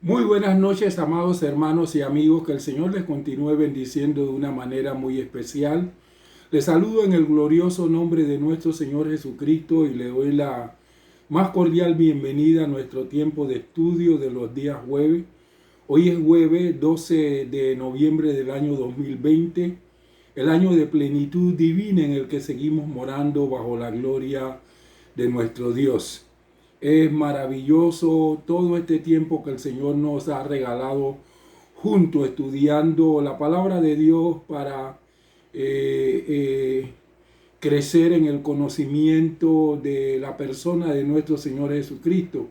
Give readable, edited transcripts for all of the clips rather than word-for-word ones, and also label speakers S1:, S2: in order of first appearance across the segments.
S1: Muy buenas noches, amados hermanos y amigos, que el Señor les continúe bendiciendo de una manera muy especial. Les saludo en el glorioso nombre de nuestro Señor Jesucristo y le doy la más cordial bienvenida a nuestro tiempo de estudio de los días jueves. Hoy es jueves 12 de noviembre del año 2020, el año de plenitud divina en el que seguimos morando bajo la gloria de nuestro Dios. Es maravilloso todo este tiempo que el Señor nos ha regalado junto estudiando la palabra de Dios para crecer en el conocimiento de la persona de nuestro Señor Jesucristo.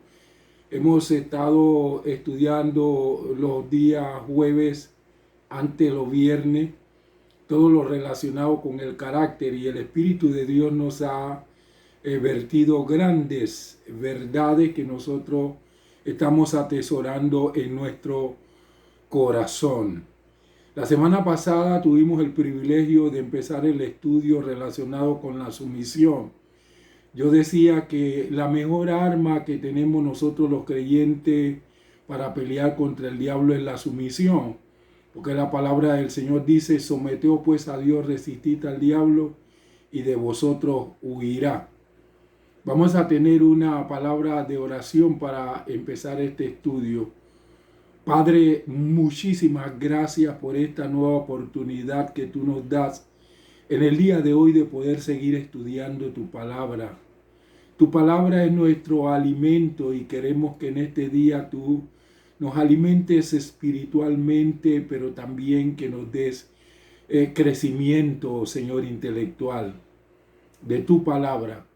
S1: Hemos estado estudiando los días jueves, antes los viernes, todo lo relacionado con el carácter, y el Espíritu de Dios nos ha vertido grandes verdades que nosotros estamos atesorando en nuestro corazón. La semana pasada tuvimos el privilegio de empezar el estudio relacionado con la sumisión. Yo decía que la mejor arma que tenemos nosotros los creyentes para pelear contra el diablo es la sumisión, porque la palabra del Señor dice: someteos pues a Dios, resistid al diablo y de vosotros huirá. Vamos a tener una palabra de oración para empezar este estudio. Padre, muchísimas gracias por esta nueva oportunidad que tú nos das en el día de hoy de poder seguir estudiando tu palabra. Tu palabra es nuestro alimento y queremos que en este día tú nos alimentes espiritualmente, pero también que nos des crecimiento, Señor, intelectual de tu palabra.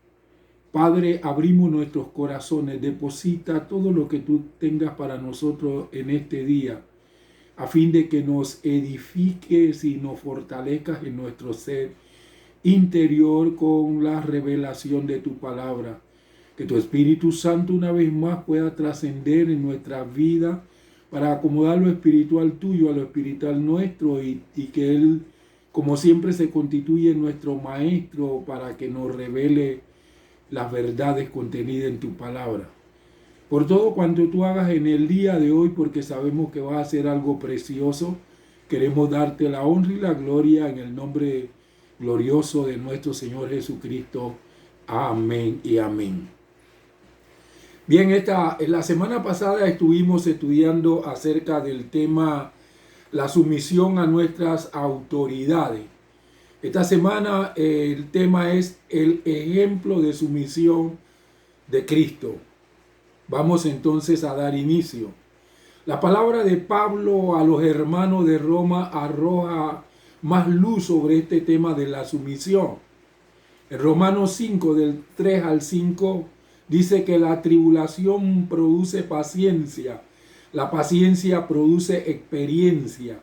S1: Padre, abrimos nuestros corazones, deposita todo lo que tú tengas para nosotros en este día, a fin de que nos edifiques y nos fortalezcas en nuestro ser interior con la revelación de tu palabra. Que tu Espíritu Santo una vez más pueda trascender en nuestra vida para acomodar lo espiritual tuyo a lo espiritual nuestro, y que Él, como siempre, se constituye nuestro Maestro para que nos revele las verdades contenidas en tu palabra. Por todo cuanto tú hagas en el día de hoy, porque sabemos que vas a hacer algo precioso, queremos darte la honra y la gloria en el nombre glorioso de nuestro Señor Jesucristo. Amén y amén. Bien, en la semana pasada estuvimos estudiando acerca del tema la sumisión a nuestras autoridades. Esta semana el tema es el ejemplo de sumisión de Cristo. Vamos entonces a dar inicio. La palabra de Pablo a los hermanos de Roma arroja más luz sobre este tema de la sumisión. En Romanos 5, del 3 al 5, dice que la tribulación produce paciencia, la paciencia produce experiencia,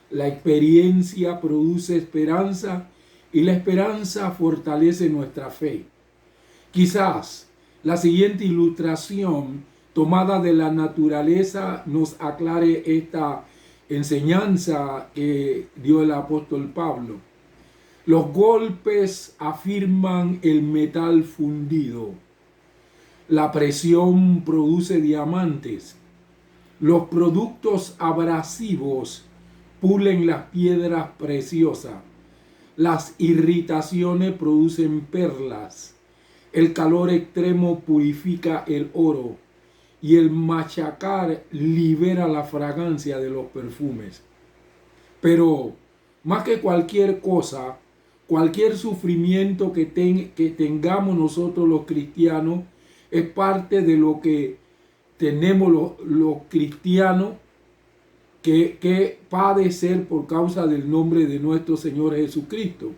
S1: la experiencia produce esperanza y la esperanza fortalece nuestra fe. Quizás la siguiente ilustración tomada de la naturaleza nos aclare esta enseñanza que dio el apóstol Pablo. Los golpes afirman el metal fundido. La presión produce diamantes. Los productos abrasivos pulen las piedras preciosas. Las irritaciones producen perlas. El calor extremo purifica el oro y el machacar libera la fragancia de los perfumes. Pero más que cualquier cosa, cualquier sufrimiento que tengamos nosotros los cristianos es parte de lo que tenemos los cristianos que padecer por causa del nombre de nuestro Señor Jesucristo.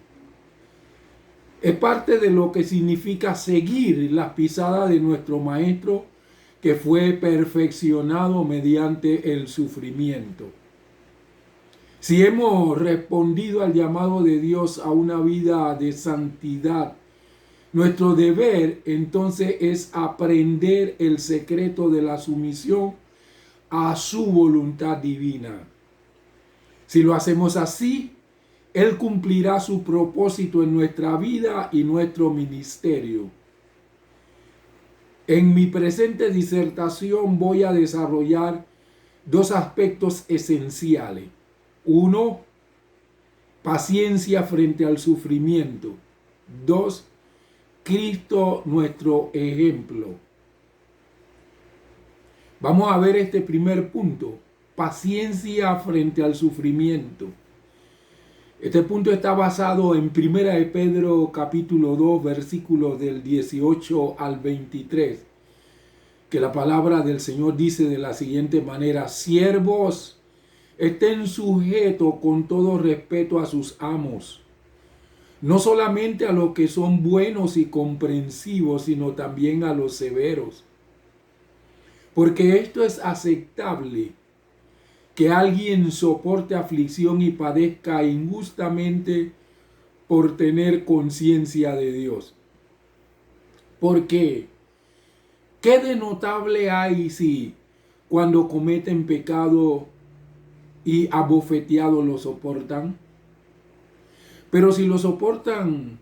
S1: Es parte de lo que significa seguir las pisadas de nuestro Maestro, que fue perfeccionado mediante el sufrimiento. Si hemos respondido al llamado de Dios a una vida de santidad, nuestro deber entonces es aprender el secreto de la sumisión a su voluntad divina. Si lo hacemos así, Él cumplirá su propósito en nuestra vida y nuestro ministerio. En mi presente disertación voy a desarrollar dos aspectos esenciales. Uno, paciencia frente al sufrimiento. Dos, Cristo nuestro ejemplo. Vamos a ver este primer punto, paciencia frente al sufrimiento. Este punto está basado en 1 de Pedro capítulo 2, versículos del 18 al 23, que la palabra del Señor dice de la siguiente manera: siervos, estén sujetos con todo respeto a sus amos, no solamente a los que son buenos y comprensivos, sino también a los severos. Porque esto es aceptable, que alguien soporte aflicción y padezca injustamente por tener conciencia de Dios. Porque, ¿qué de notable hay si cuando cometen pecado y abofeteado lo soportan? Pero si lo soportan,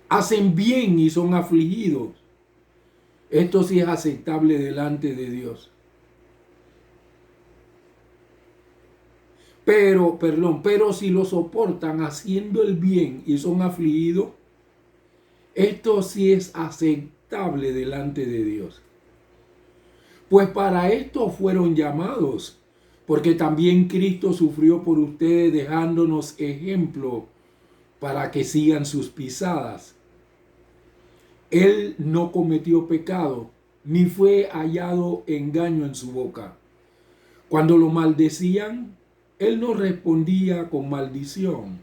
S1: hacen bien y son afligidos, esto sí es aceptable delante de Dios. Pero si lo soportan haciendo el bien y son afligidos, esto sí es aceptable delante de Dios. Pues para esto fueron llamados, porque también Cristo sufrió por ustedes, dejándonos ejemplo para que sigan sus pisadas. Él no cometió pecado, ni fue hallado engaño en su boca. Cuando lo maldecían, él no respondía con maldición.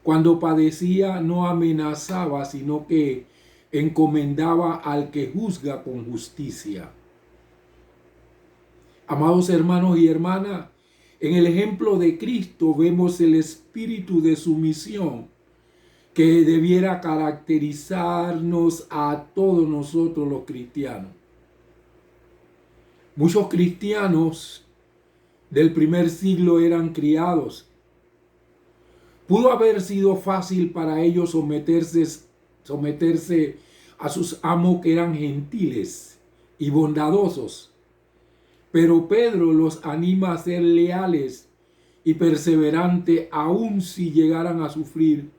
S1: Cuando padecía, no amenazaba, sino que encomendaba al que juzga con justicia. Amados hermanos y hermanas, en el ejemplo de Cristo vemos el espíritu de sumisión que debiera caracterizarnos a todos nosotros los cristianos. Muchos cristianos del primer siglo eran criados. Pudo haber sido fácil para ellos someterse a sus amos, que eran gentiles y bondadosos. Pero Pedro los anima a ser leales y perseverantes aun si llegaran a sufrir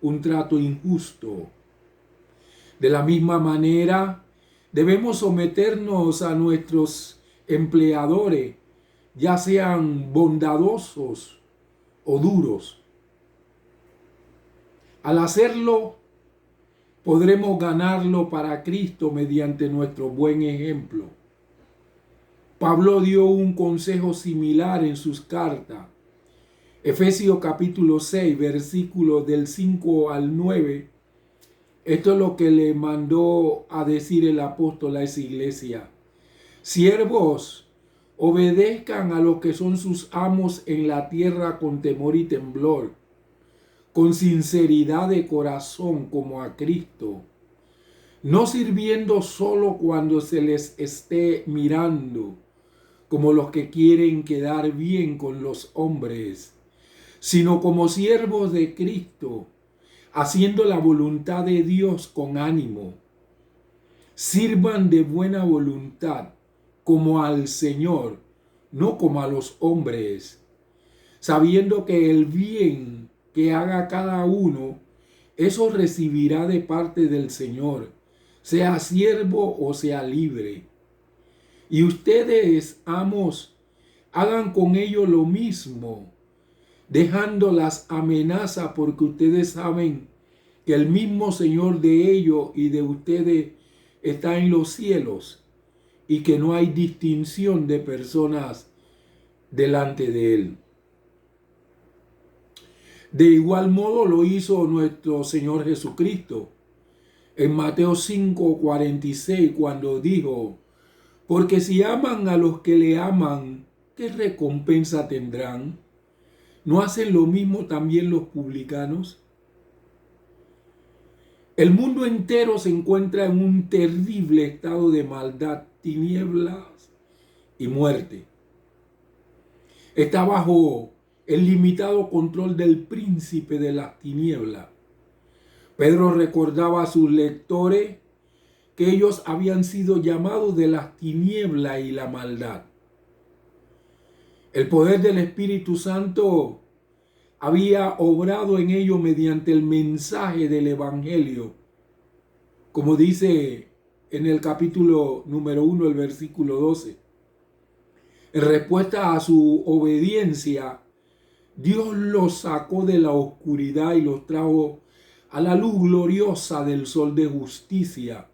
S1: un trato injusto. De la misma manera, debemos someternos a nuestros empleadores, ya sean bondadosos o duros. Al hacerlo, podremos ganarlo para Cristo mediante nuestro buen ejemplo. Pablo dio un consejo similar en sus cartas. Efesios capítulo 6, versículos del 5 al 9. Esto es lo que le mandó a decir el apóstol a esa iglesia. Siervos, obedezcan a los que son sus amos en la tierra con temor y temblor, con sinceridad de corazón como a Cristo, no sirviendo solo cuando se les esté mirando, como los que quieren quedar bien con los hombres, sino como siervos de Cristo, haciendo la voluntad de Dios con ánimo. Sirvan de buena voluntad, como al Señor, no como a los hombres, sabiendo que el bien que haga cada uno, eso recibirá de parte del Señor, sea siervo o sea libre. Y ustedes, amos, hagan con ellos lo mismo, dejando las amenazas, porque ustedes saben que el mismo Señor de ellos y de ustedes está en los cielos, y que no hay distinción de personas delante de Él. De igual modo lo hizo nuestro Señor Jesucristo en Mateo 5:46, cuando dijo: porque si aman a los que le aman, ¿qué recompensa tendrán? ¿No hacen lo mismo también los publicanos? El mundo entero se encuentra en un terrible estado de maldad, tinieblas y muerte. Está bajo el limitado control del príncipe de las tinieblas. Pedro recordaba a sus lectores que ellos habían sido llamados de las tinieblas y la maldad. El poder del Espíritu Santo había obrado en ellos mediante el mensaje del Evangelio, como dice en el capítulo número 1, el versículo 12. En respuesta a su obediencia, Dios los sacó de la oscuridad y los trajo a la luz gloriosa del sol de justicia,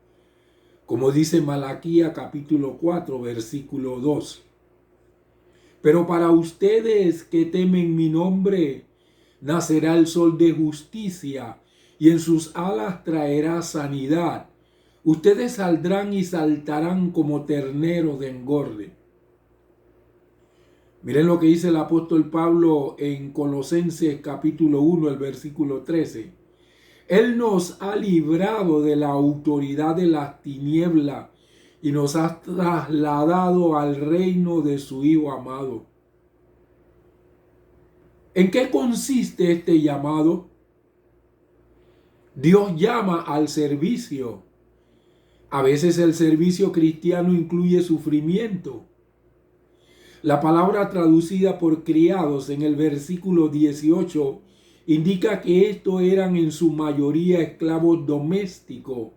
S1: como dice Malaquías capítulo 4, versículo 2. Pero para ustedes que temen mi nombre, nacerá el sol de justicia y en sus alas traerá sanidad. Ustedes saldrán y saltarán como terneros de engorde. Miren lo que dice el apóstol Pablo en Colosenses capítulo 1, el versículo 13. Él nos ha librado de la autoridad de las tinieblas y nos ha trasladado al reino de su Hijo amado. ¿En qué consiste este llamado? Dios llama al servicio. A veces el servicio cristiano incluye sufrimiento. La palabra traducida por criados en el versículo 18 indica que estos eran en su mayoría esclavos domésticos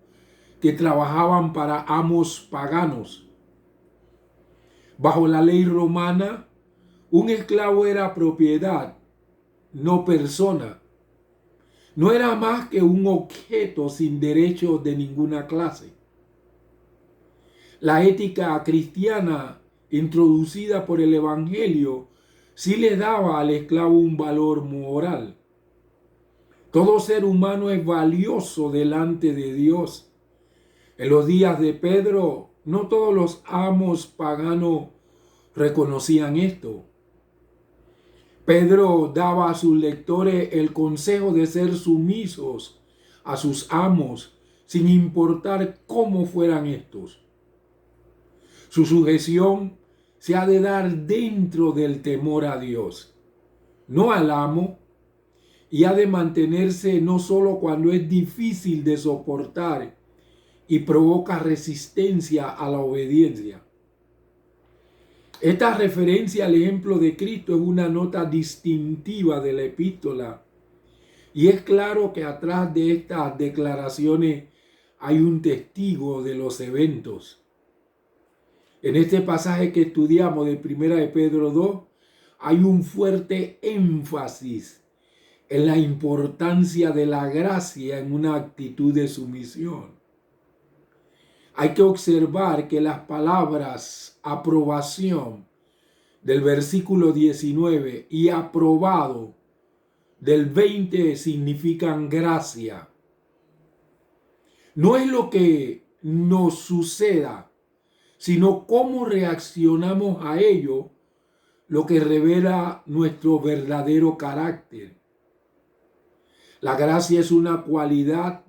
S1: que trabajaban para amos paganos. Bajo la ley romana, un esclavo era propiedad, no persona. No era más que un objeto sin derechos de ninguna clase. La ética cristiana introducida por el Evangelio sí le daba al esclavo un valor moral. Todo ser humano es valioso delante de Dios. En los días de Pedro, no todos los amos paganos reconocían esto. Pedro daba a sus lectores el consejo de ser sumisos a sus amos, sin importar cómo fueran estos. Su sujeción se ha de dar dentro del temor a Dios, no al amo, y ha de mantenerse no solo cuando es difícil de soportar y provoca resistencia a la obediencia. Esta referencia al ejemplo de Cristo es una nota distintiva de la epístola, y es claro que atrás de estas declaraciones hay un testigo de los eventos. En este pasaje que estudiamos de 1 de Pedro 2, hay un fuerte énfasis en la importancia de la gracia en una actitud de sumisión. Hay que observar que las palabras aprobación del versículo 19 y aprobado del 20 significan gracia. No es lo que nos suceda, sino cómo reaccionamos a ello, lo que revela nuestro verdadero carácter. La gracia es una cualidad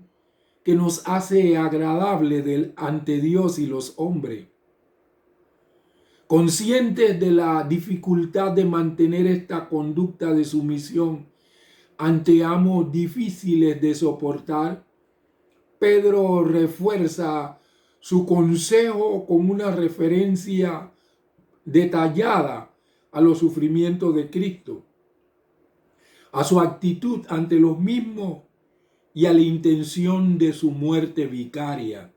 S1: que nos hace agradable ante Dios y los hombres. Conscientes de la dificultad de mantener esta conducta de sumisión ante amos difíciles de soportar, Pedro refuerza su consejo con una referencia detallada a los sufrimientos de Cristo, a su actitud ante los mismos y a la intención de su muerte vicaria.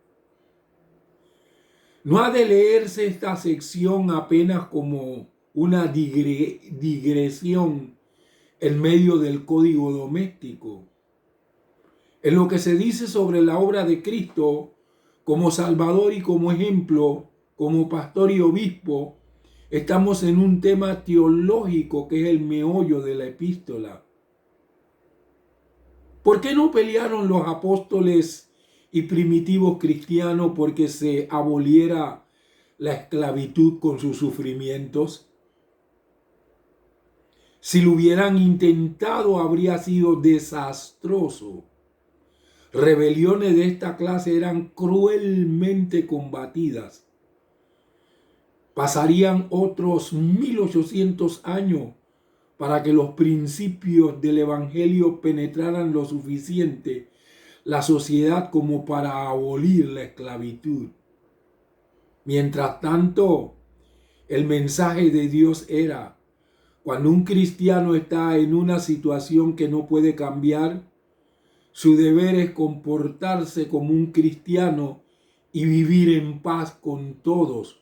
S1: No ha de leerse esta sección apenas como una digresión en medio del código doméstico. En lo que se dice sobre la obra de Cristo como Salvador y como ejemplo, como pastor y obispo, estamos en un tema teológico que es el meollo de la epístola. ¿Por qué no pelearon los apóstoles y primitivos cristianos porque se aboliera la esclavitud con sus sufrimientos? Si lo hubieran intentado, habría sido desastroso. Rebeliones de esta clase eran cruelmente combatidas. Pasarían otros 1800 años para que los principios del Evangelio penetraran lo suficiente la sociedad como para abolir la esclavitud. Mientras tanto, el mensaje de Dios era: cuando un cristiano está en una situación que no puede cambiar, su deber es comportarse como un cristiano y vivir en paz con todos,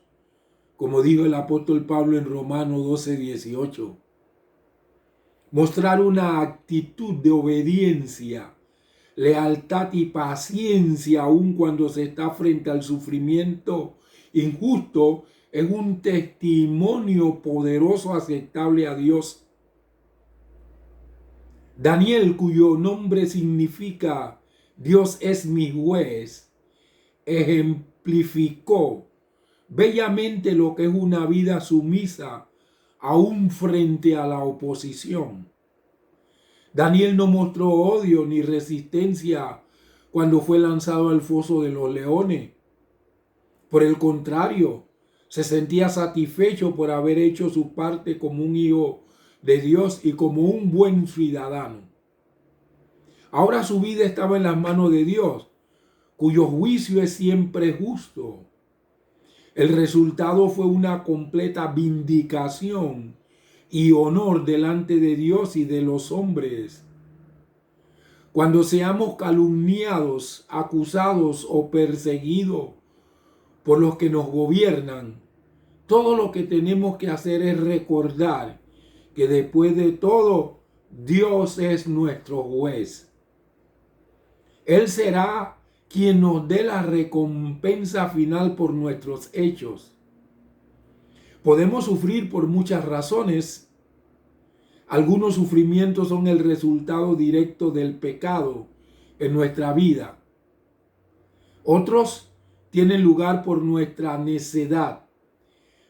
S1: como dijo el apóstol Pablo en Romanos 12:18. Mostrar una actitud de obediencia, lealtad y paciencia aun cuando se está frente al sufrimiento injusto es un testimonio poderoso aceptable a Dios. Daniel, cuyo nombre significa Dios es mi juez, ejemplificó bellamente lo que es una vida sumisa aún frente a la oposición. Daniel no mostró odio ni resistencia cuando fue lanzado al foso de los leones. Por el contrario, se sentía satisfecho por haber hecho su parte como un hijo de Dios y como un buen ciudadano. Ahora su vida estaba en las manos de Dios, cuyo juicio es siempre justo. El resultado fue una completa vindicación y honor delante de Dios y de los hombres. Cuando seamos calumniados, acusados o perseguidos por los que nos gobiernan, todo lo que tenemos que hacer es recordar que después de todo, Dios es nuestro juez. Él será quien nos dé la recompensa final por nuestros hechos. Podemos sufrir por muchas razones. Algunos sufrimientos son el resultado directo del pecado en nuestra vida. Otros tienen lugar por nuestra necedad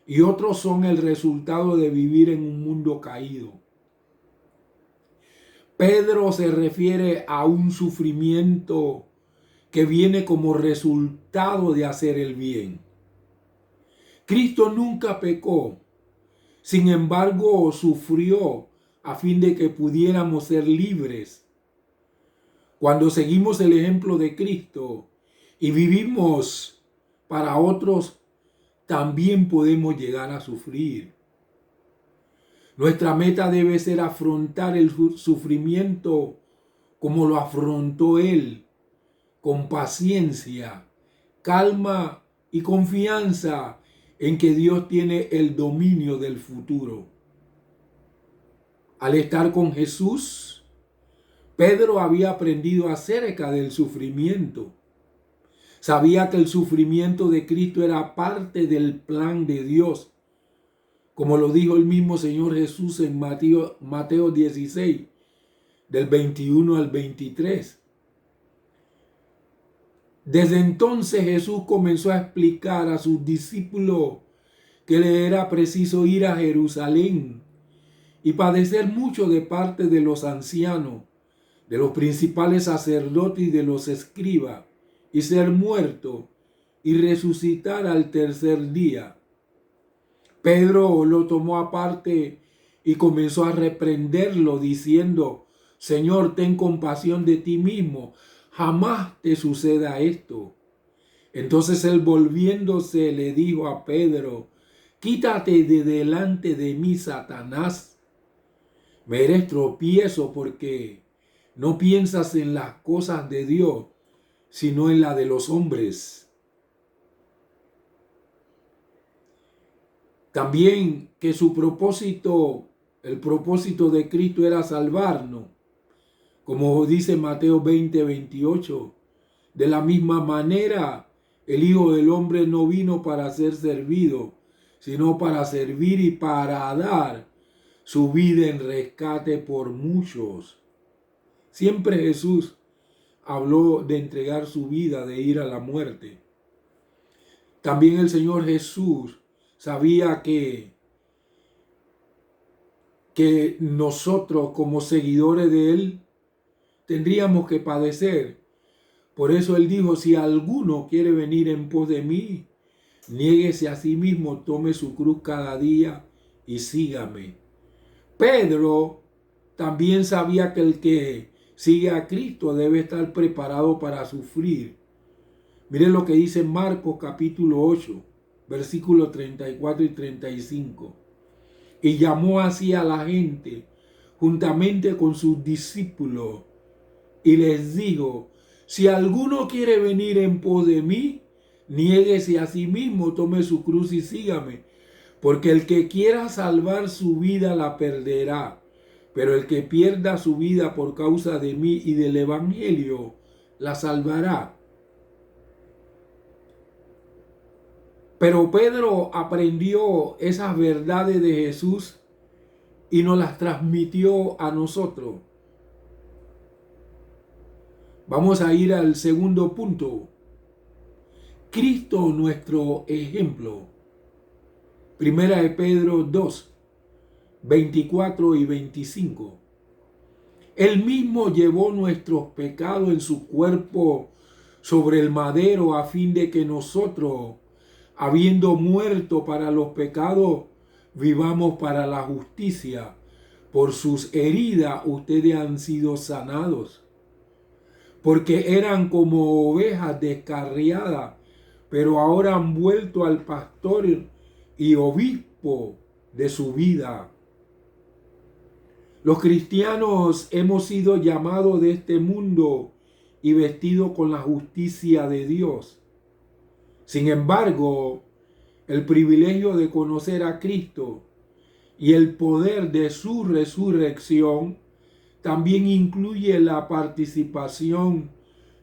S1: y otros son el resultado de vivir en un mundo caído. Pedro se refiere a un sufrimiento que viene como resultado de hacer el bien. Cristo nunca pecó, sin embargo sufrió a fin de que pudiéramos ser libres. Cuando seguimos el ejemplo de Cristo y vivimos para otros, también podemos llegar a sufrir. Nuestra meta debe ser afrontar el sufrimiento como lo afrontó Él, con paciencia, calma y confianza en que Dios tiene el dominio del futuro. Al estar con Jesús, Pedro había aprendido acerca del sufrimiento. Sabía que el sufrimiento de Cristo era parte del plan de Dios, como lo dijo el mismo Señor Jesús en Mateo 16, del 21 al 23. Desde entonces Jesús comenzó a explicar a sus discípulos que le era preciso ir a Jerusalén y padecer mucho de parte de los ancianos, de los principales sacerdotes y de los escribas, y ser muerto y resucitar al tercer día. Pedro lo tomó aparte y comenzó a reprenderlo diciendo: Señor, ten compasión de ti mismo, jamás te suceda esto. Entonces él, volviéndose, le dijo a Pedro: quítate de delante de mí, Satanás. Me eres tropiezo porque no piensas en las cosas de Dios, sino en la de los hombres. También que su propósito, el propósito de Cristo era salvarnos, como dice Mateo 20:28. De la misma manera, el Hijo del Hombre no vino para ser servido, sino para servir y para dar su vida en rescate por muchos. Siempre Jesús habló de entregar su vida, de ir a la muerte. También el Señor Jesús sabía que nosotros como seguidores de Él tendríamos que padecer. Por eso Él dijo: si alguno quiere venir en pos de mí, niéguese a sí mismo, tome su cruz cada día y sígame. Pedro también sabía que el que sigue a Cristo debe estar preparado para sufrir. Miren lo que dice Marcos capítulo 8, versículos 34 y 35. Y llamó así a la gente juntamente con sus discípulos y les dijo: si alguno quiere venir en pos de mí, niéguese a sí mismo, tome su cruz y sígame. Porque el que quiera salvar su vida la perderá, pero el que pierda su vida por causa de mí y del evangelio la salvará. Pero Pedro aprendió esas verdades de Jesús y nos las transmitió a nosotros. Vamos a ir al segundo punto. Cristo, nuestro ejemplo. Primera de Pedro 2, 24 y 25. Él mismo llevó nuestros pecados en su cuerpo sobre el madero a fin de que nosotros, habiendo muerto para los pecados, vivamos para la justicia. Por sus heridas ustedes han sido sanados. Porque eran como ovejas descarriadas, pero ahora han vuelto al pastor y obispo de su vida. Los cristianos hemos sido llamados de este mundo y vestidos con la justicia de Dios. Sin embargo, el privilegio de conocer a Cristo y el poder de su resurrección también incluye la participación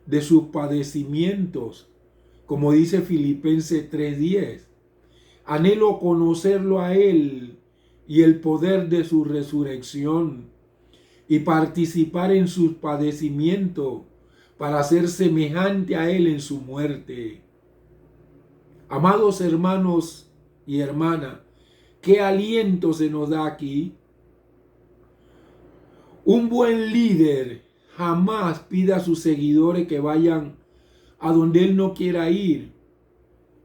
S1: de sus padecimientos, como dice Filipenses 3:10. Anhelo conocerlo a Él y el poder de su resurrección y participar en sus padecimientos para ser semejante a Él en su muerte. Amados hermanos y hermanas, ¿qué aliento se nos da aquí? Un buen líder jamás pide a sus seguidores que vayan a donde él no quiera ir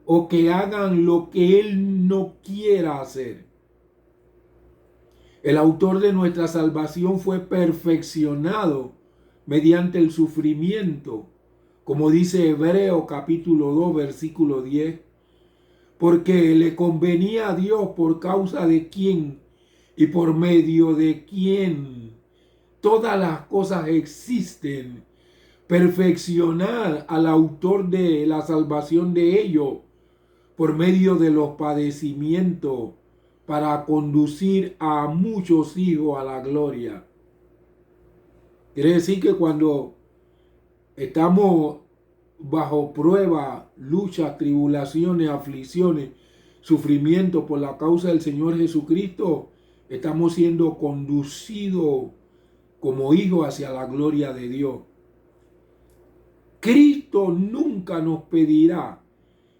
S1: o que hagan lo que él no quiera hacer. El autor de nuestra salvación fue perfeccionado mediante el sufrimiento, como dice Hebreo capítulo 2, versículo 10, porque le convenía a Dios, por causa de quien y por medio de quien todas las cosas existen, perfeccionar al autor de la salvación de ellos por medio de los padecimientos para conducir a muchos hijos a la gloria. Quiere decir que cuando estamos bajo prueba, luchas, tribulaciones, aflicciones, sufrimiento por la causa del Señor Jesucristo, estamos siendo conducidos como hijos hacia la gloria de Dios. Cristo nunca nos pedirá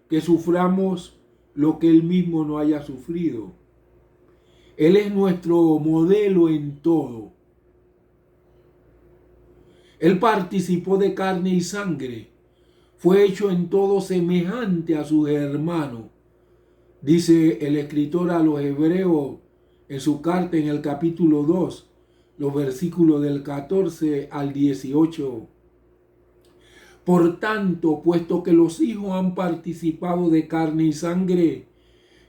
S1: que suframos lo que Él mismo no haya sufrido. Él es nuestro modelo en todo. Él participó de carne y sangre. Fue hecho en todo semejante a sus hermanos. Dice el escritor a los Hebreos en su carta en el capítulo 2, los versículos del 14 al 18. Por tanto, puesto que los hijos han participado de carne y sangre,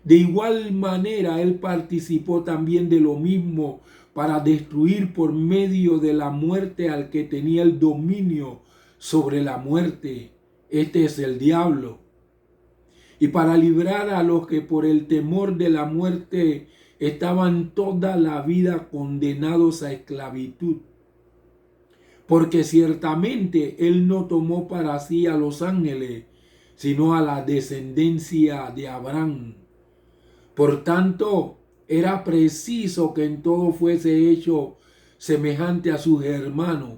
S1: de igual manera Él participó también de lo mismo para destruir por medio de la muerte al que tenía el dominio sobre la muerte. Este es el diablo. Y para librar a los que por el temor de la muerte estaban toda la vida condenados a esclavitud. Porque ciertamente Él no tomó para sí a los ángeles, sino a la descendencia de Abraham. Por tanto, era preciso que en todo fuese hecho semejante a sus hermanos,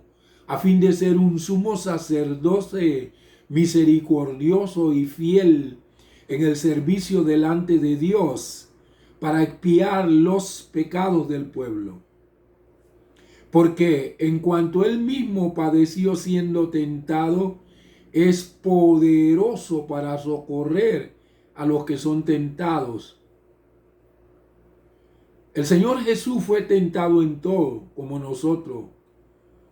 S1: a fin de ser un sumo sacerdote misericordioso y fiel en el servicio delante de Dios, para expiar los pecados del pueblo. Porque en cuanto Él mismo padeció siendo tentado, es poderoso para socorrer a los que son tentados. El Señor Jesús fue tentado en todo, como nosotros,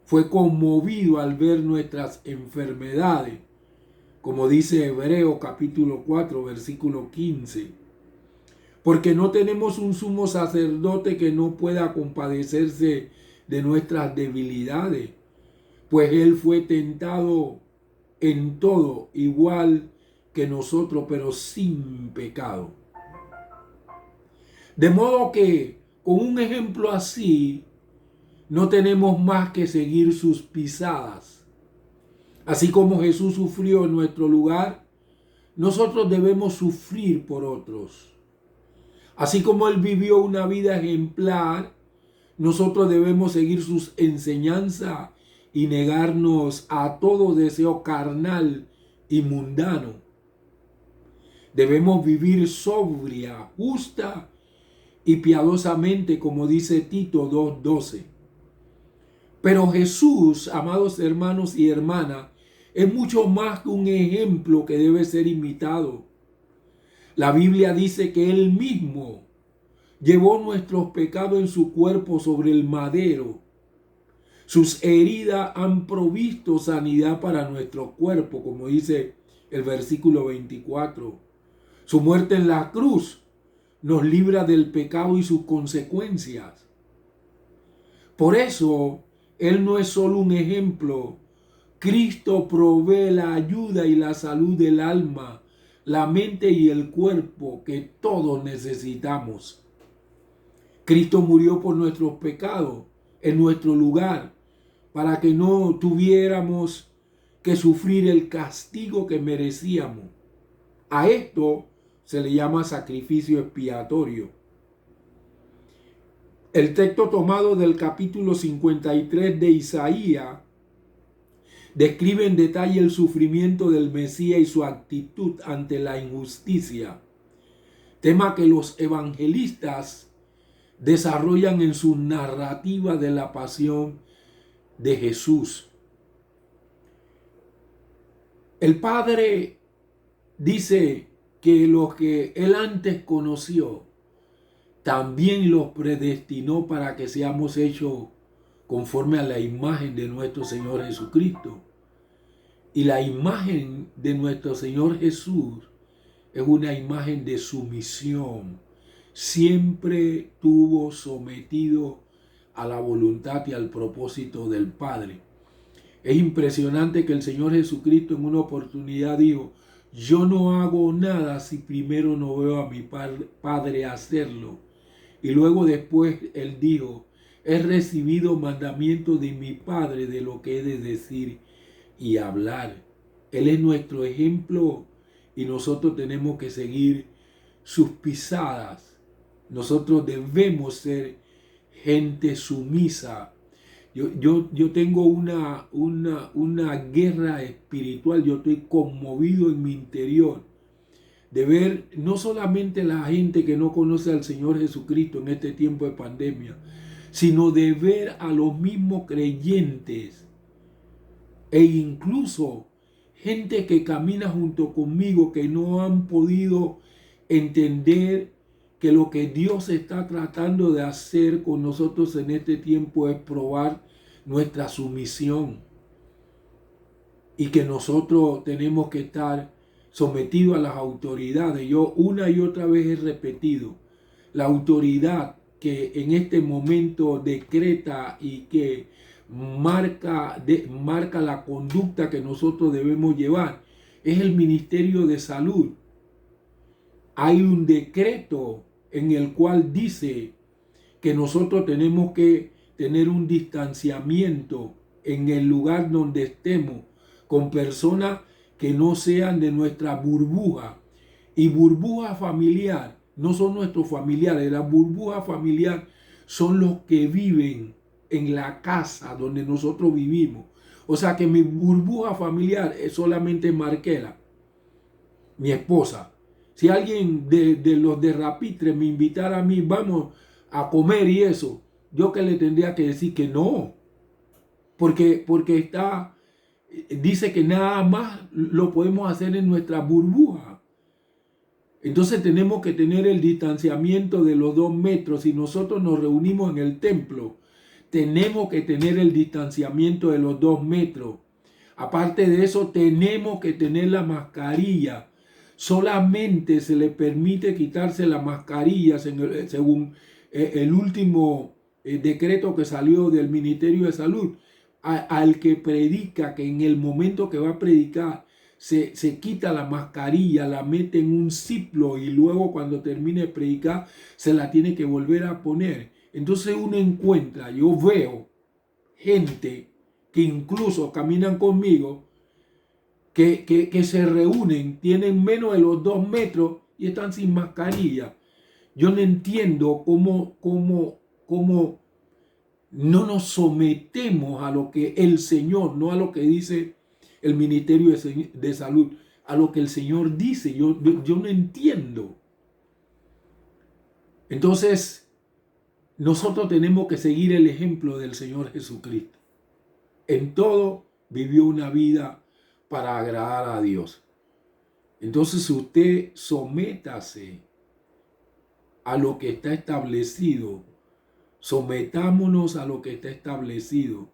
S1: fue conmovido al ver nuestras enfermedades, como dice Hebreos capítulo 4, versículo 15. Porque no tenemos un sumo sacerdote que no pueda compadecerse de nuestras debilidades, pues Él fue tentado en todo, igual que nosotros, pero sin pecado. De modo que con un ejemplo así, no tenemos más que seguir sus pisadas. Así como Jesús sufrió en nuestro lugar, nosotros debemos sufrir por otros. Así como Él vivió una vida ejemplar, nosotros debemos seguir sus enseñanzas y negarnos a todo deseo carnal y mundano. Debemos vivir sobria, justa y piadosamente, como dice Tito 2:12. Pero Jesús, amados hermanos y hermanas, es mucho más que un ejemplo que debe ser imitado. La Biblia dice que Él mismo llevó nuestros pecados en su cuerpo sobre el madero. Sus heridas han provisto sanidad para nuestro cuerpo, como dice el versículo 24. Su muerte en la cruz nos libra del pecado y sus consecuencias. Por eso, Él no es solo un ejemplo. Cristo provee la ayuda y la salud del alma, la mente y el cuerpo que todos necesitamos. Cristo murió por nuestros pecados en nuestro lugar para que no tuviéramos que sufrir el castigo que merecíamos. A esto se le llama sacrificio expiatorio. El texto tomado del capítulo 53 de Isaías describe en detalle el sufrimiento del Mesías y su actitud ante la injusticia, tema que los evangelistas desarrollan en su narrativa de la pasión de Jesús. El Padre dice que los que Él antes conoció, también los predestinó para que seamos hechos conforme a la imagen de nuestro Señor Jesucristo. Y la imagen de nuestro Señor Jesús es una imagen de sumisión. Siempre estuvo sometido a la voluntad y al propósito del Padre. Es impresionante que el Señor Jesucristo en una oportunidad dijo: yo no hago nada si primero no veo a mi Padre hacerlo. Y luego después Él dijo: he recibido mandamiento de mi Padre de lo que he de decir y hablar. Él es nuestro ejemplo y nosotros tenemos que seguir sus pisadas. Nosotros debemos ser gente sumisa. Yo tengo una guerra espiritual. Yo estoy conmovido en mi interior de ver no solamente la gente que no conoce al Señor Jesucristo en este tiempo de pandemia, sino de ver a los mismos creyentes e incluso gente que camina junto conmigo que no han podido entender que lo que Dios está tratando de hacer con nosotros en este tiempo es probar nuestra sumisión y que nosotros tenemos que estar sometidos a las autoridades. Yo una y otra vez he repetido, la autoridad que en este momento decreta y que marca la conducta que nosotros debemos llevar es el Ministerio de Salud. Hay un decreto en el cual dice que nosotros tenemos que tener un distanciamiento en el lugar donde estemos con personas que no sean de nuestra burbuja. Y burbuja familiar no son nuestros familiares. La burbuja familiar son los que viven en la casa donde nosotros vivimos. O sea que mi burbuja familiar es solamente Marquela, mi esposa. Si alguien de los de Rapitre me invitara a mí, vamos a comer y eso, yo que le tendría que decir que no. Porque dice que nada más lo podemos hacer en nuestra burbuja. Entonces tenemos que tener el distanciamiento de los 2 metros. Si nosotros nos reunimos en el templo, tenemos que tener el distanciamiento de los 2 metros. Aparte de eso, tenemos que tener la mascarilla. Solamente se le permite quitarse la mascarilla según el último decreto que salió del Ministerio de Salud. Al que predica, que en el momento que va a predicar se quita la mascarilla, la mete en un ciplo y luego cuando termine de predicar se la tiene que volver a poner. Entonces uno encuentra, yo veo gente que incluso caminan conmigo, que se reúnen, tienen menos de los 2 metros y están sin mascarilla. Yo no entiendo cómo no nos sometemos a lo que el Señor, no a lo que dice el Ministerio de Salud, a lo que el Señor dice. Yo no entiendo. Entonces, nosotros tenemos que seguir el ejemplo del Señor Jesucristo. En todo vivió una vida para agradar a Dios. Entonces usted sométase a lo que está establecido. Sometámonos a lo que está establecido.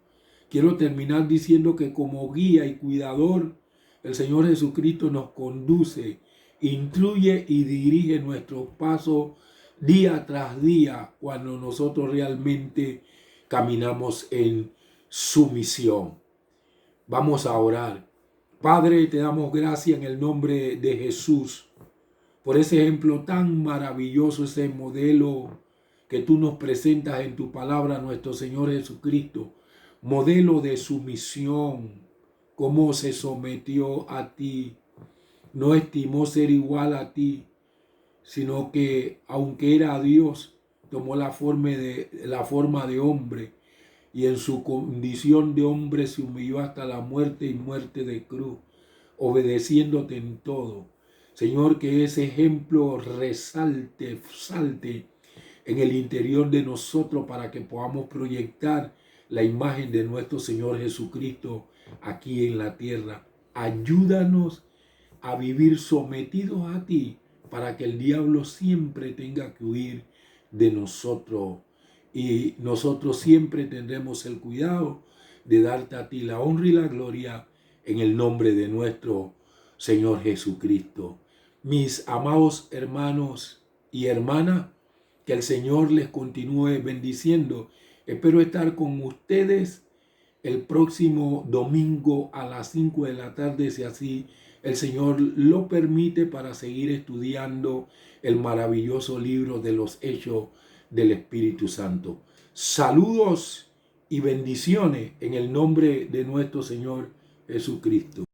S1: Quiero terminar diciendo que como guía y cuidador, el Señor Jesucristo nos conduce, instruye y dirige nuestros pasos día tras día cuando nosotros realmente caminamos en su misión. Vamos a orar. Padre, te damos gracias en el nombre de Jesús por ese ejemplo tan maravilloso, ese modelo que tú nos presentas en tu palabra, nuestro Señor Jesucristo, modelo de sumisión, cómo se sometió a ti, no estimó ser igual a ti, sino que aunque era Dios, tomó la forma de hombre y en su condición de hombre se humilló hasta la muerte y muerte de cruz, obedeciéndote en todo. Señor, que ese ejemplo salte en el interior de nosotros para que podamos proyectar la imagen de nuestro Señor Jesucristo aquí en la tierra. Ayúdanos a vivir sometidos a ti para que el diablo siempre tenga que huir de nosotros y nosotros siempre tendremos el cuidado de darte a ti la honra y la gloria en el nombre de nuestro Señor Jesucristo. Mis amados hermanos y hermanas, que el Señor les continúe bendiciendo. Espero estar con ustedes el próximo domingo a las 5 de la tarde, si así el Señor lo permite, para seguir estudiando el maravilloso libro de los Hechos del Espíritu Santo. Saludos y bendiciones en el nombre de nuestro Señor Jesucristo.